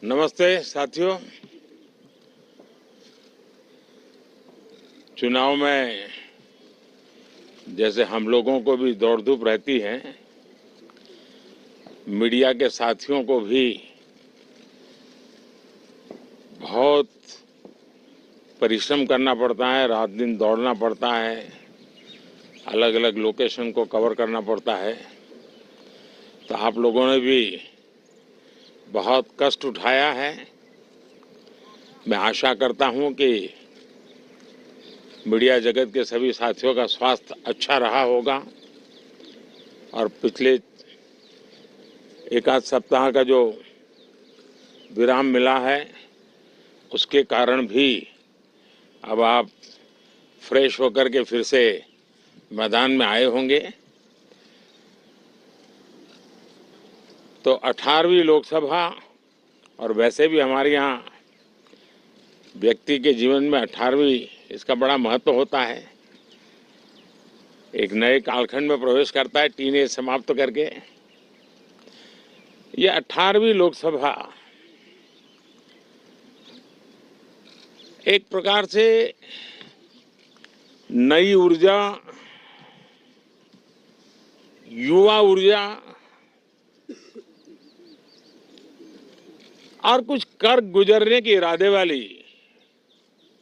नमस्ते साथियों। चुनाव में जैसे हम लोगों को भी दौड़ धूप रहती है, मीडिया के साथियों को भी बहुत परिश्रम करना पड़ता है, रात दिन दौड़ना पड़ता है, अलग अलग लोकेशन को कवर करना पड़ता है। तो आप लोगों ने भी बहुत कष्ट उठाया है। मैं आशा करता हूं कि मीडिया जगत के सभी साथियों का स्वास्थ्य अच्छा रहा होगा और पिछले एक आध सप्ताह का जो विराम मिला है उसके कारण भी अब आप फ्रेश होकर के फिर से मैदान में आए होंगे। तो 18वीं लोकसभा, और वैसे भी हमारे यहाँ व्यक्ति के जीवन में 18वीं इसका बड़ा महत्व होता है। एक नए कालखंड में प्रवेश करता है टीनेज समाप्त करके। ये 18वीं लोकसभा एक प्रकार से नई ऊर्जा, युवा ऊर्जा और कुछ कर गुजरने के इरादे वाली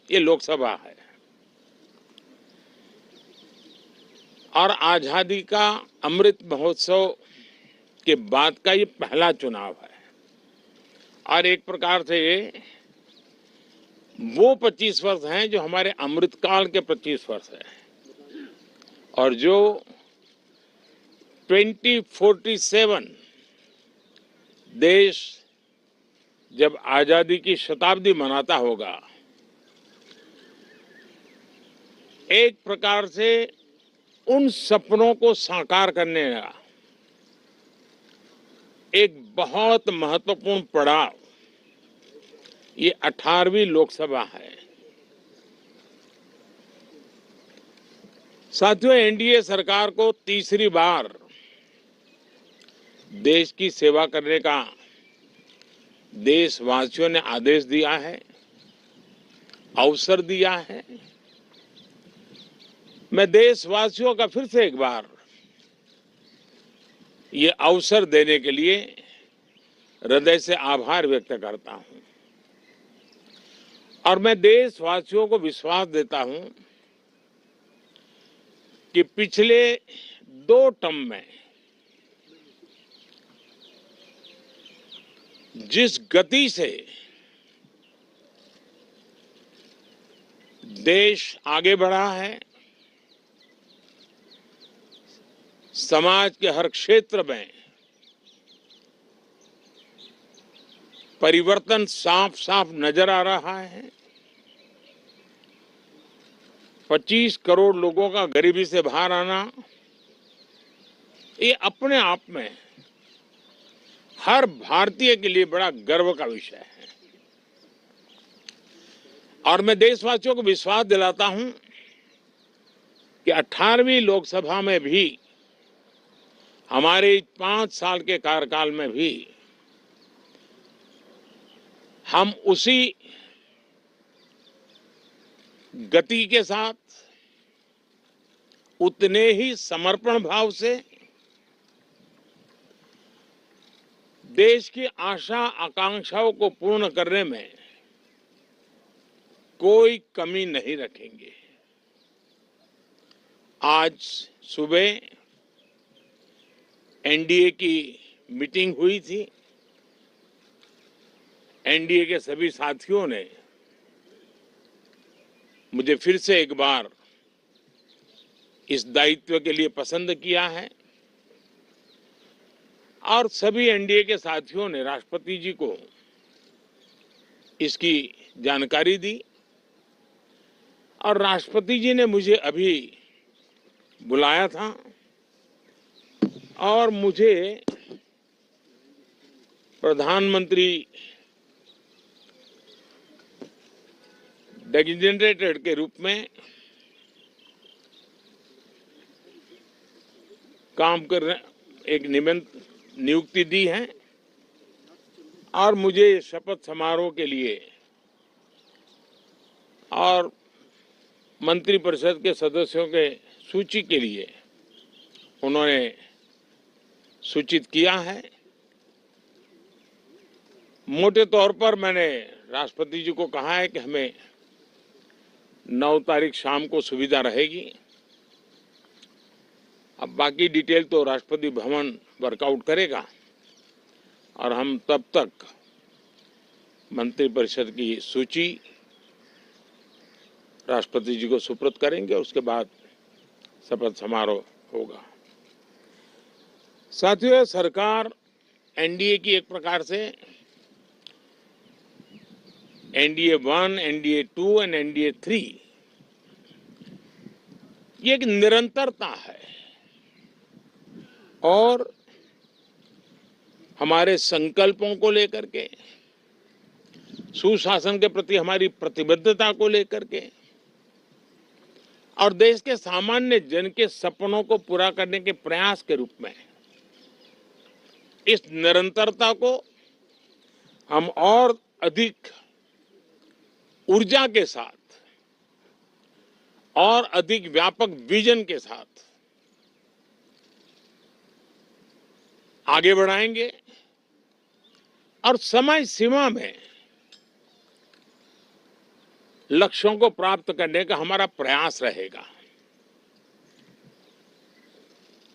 ये लोकसभा है। और आजादी का अमृत महोत्सव के बाद का ये पहला चुनाव है। और एक प्रकार से ये वो 25 वर्ष हैं जो हमारे अमृतकाल के 25 वर्ष हैं, और जो 2047 देश जब आजादी की शताब्दी मनाता होगा, एक प्रकार से उन सपनों को साकार करने का एक बहुत महत्वपूर्ण पड़ाव ये 18वीं लोकसभा है। साथियों, एनडीए सरकार को तीसरी बार देश की सेवा करने का देशवासियों ने आदेश दिया है, अवसर दिया है। मैं देशवासियों का फिर से एक बार ये अवसर देने के लिए हृदय से आभार व्यक्त करता हूं। और मैं देशवासियों को विश्वास देता हूं कि पिछले 2 टर्म में जिस गति से देश आगे बढ़ा है, समाज के हर क्षेत्र में परिवर्तन साफ साफ नजर आ रहा है। 25 करोड़ लोगों का गरीबी से बाहर आना, ये अपने आप में हर भारतीय के लिए बड़ा गर्व का विषय है। और मैं देशवासियों को विश्वास दिलाता हूं कि 18वीं लोकसभा में भी, हमारे 5 साल के कार्यकाल में भी, हम उसी गति के साथ, उतने ही समर्पण भाव से देश की आशा आकांक्षाओं को पूर्ण करने में कोई कमी नहीं रखेंगे। आज सुबह एनडीए की मीटिंग हुई थी। एनडीए के सभी साथियों ने मुझे फिर से एक बार इस दायित्व के लिए पसंद किया है, और सभी एनडीए के साथियों ने राष्ट्रपति जी को इसकी जानकारी दी। और राष्ट्रपति जी ने मुझे अभी बुलाया था और मुझे प्रधानमंत्री डेजिग्नेटेड के रूप में काम करने एक नियुक्ति दी है। और मुझे शपथ समारोह के लिए और मंत्रिपरिषद के सदस्यों के सूची के लिए उन्होंने सूचित किया है। मोटे तौर पर मैंने राष्ट्रपति जी को कहा है कि हमें 9 तारीख शाम को सुविधा रहेगी। अब बाकी डिटेल तो राष्ट्रपति भवन वर्कआउट करेगा और हम तब तक मंत्रिपरिषद की सूची राष्ट्रपति जी को सुपुर्द करेंगे। उसके बाद शपथ समारोह होगा। साथियों, सरकार एनडीए की एक प्रकार से एनडीए 1, एनडीए 2 और एनडीए 3 ये एक निरंतरता है और हमारे संकल्पों को लेकर के, सुशासन के प्रति हमारी प्रतिबद्धता को लेकर के और देश के सामान्य जन के सपनों को पूरा करने के प्रयास के रूप में इस निरंतरता को हम और अधिक ऊर्जा के साथ और अधिक व्यापक विजन के साथ आगे बढ़ाएंगे और समय सीमा में लक्ष्यों को प्राप्त करने का हमारा प्रयास रहेगा।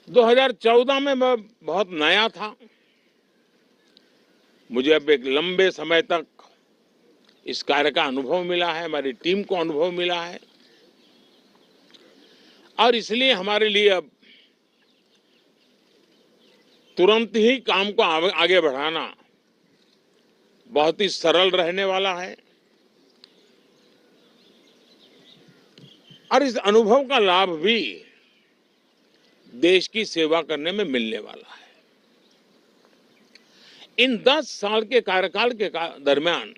2014 में मैं बहुत नया था। मुझे अब एक लंबे समय तक इस कार्य का अनुभव मिला है, हमारी टीम को अनुभव मिला है और इसलिए हमारे लिए अब तुरंत ही काम को आगे बढ़ाना बहुत ही सरल रहने वाला है और इस अनुभव का लाभ भी देश की सेवा करने में मिलने वाला है। इन 10 साल के कार्यकाल के दरमियान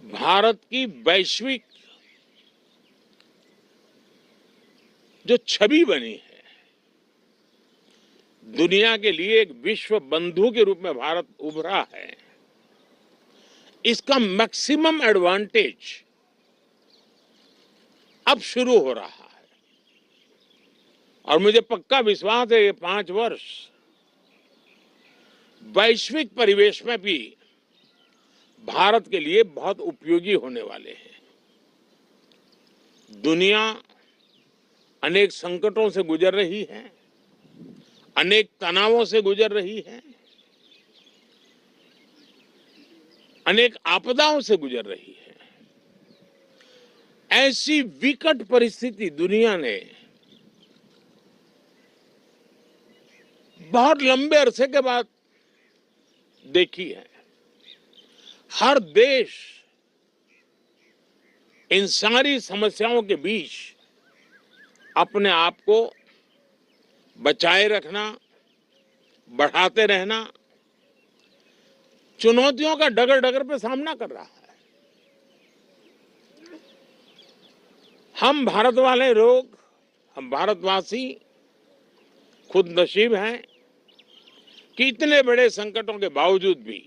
भारत की वैश्विक जो छवि बनी है, दुनिया के लिए एक विश्व बंधु के रूप में भारत उभरा है, इसका मैक्सिमम एडवांटेज अब शुरू हो रहा है और मुझे पक्का विश्वास है ये 5 वर्ष वैश्विक परिवेश में भी भारत के लिए बहुत उपयोगी होने वाले हैं। दुनिया अनेक संकटों से गुजर रही है, अनेक तनावों से गुजर रही है, अनेक आपदाओं से गुजर रही है। ऐसी विकट परिस्थिति दुनिया ने बहुत लंबे अरसे के बाद देखी है। हर देश इन सारी समस्याओं के बीच अपने आप को बचाए रखना, बढ़ाते रहना, चुनौतियों का डगर डगर पे सामना कर रहा है। हम भारत वाले लोग, हम भारतवासी खुद नसीब हैं कि इतने बड़े संकटों के बावजूद भी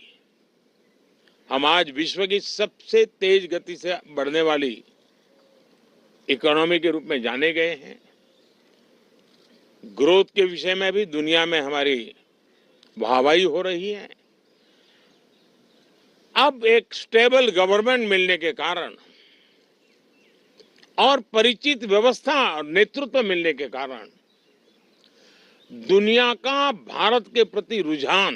हम आज विश्व की सबसे तेज गति से बढ़ने वाली इकोनॉमी के रूप में जाने गए हैं। ग्रोथ के विषय में भी दुनिया में हमारी वाहवाही हो रही है। अब एक स्टेबल गवर्नमेंट मिलने के कारण और परिचित व्यवस्था और नेतृत्व मिलने के कारण दुनिया का भारत के प्रति रुझान,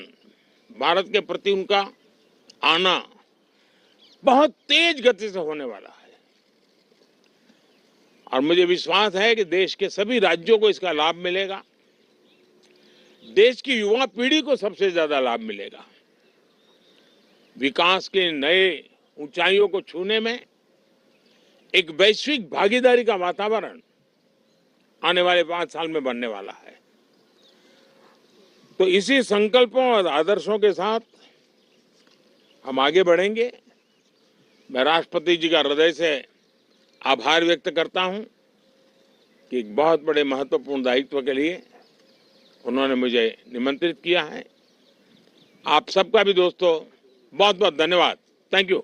भारत के प्रति उनका आना बहुत तेज गति से होने वाला है और मुझे विश्वास है कि देश के सभी राज्यों को इसका लाभ मिलेगा। देश की युवा पीढ़ी को सबसे ज्यादा लाभ मिलेगा। विकास के नए ऊंचाइयों को छूने में एक वैश्विक भागीदारी का वातावरण आने वाले 5 साल में बनने वाला है। तो इसी संकल्पों और आदर्शों के साथ हम आगे बढ़ेंगे। मैं राष्ट्रपति जी का हृदय से आभार व्यक्त करता हूं कि एक बहुत बड़े महत्वपूर्ण दायित्व के लिए उन्होंने मुझे निमंत्रित किया है आप सबका भी दोस्तों बहुत बहुत धन्यवाद। Thank you.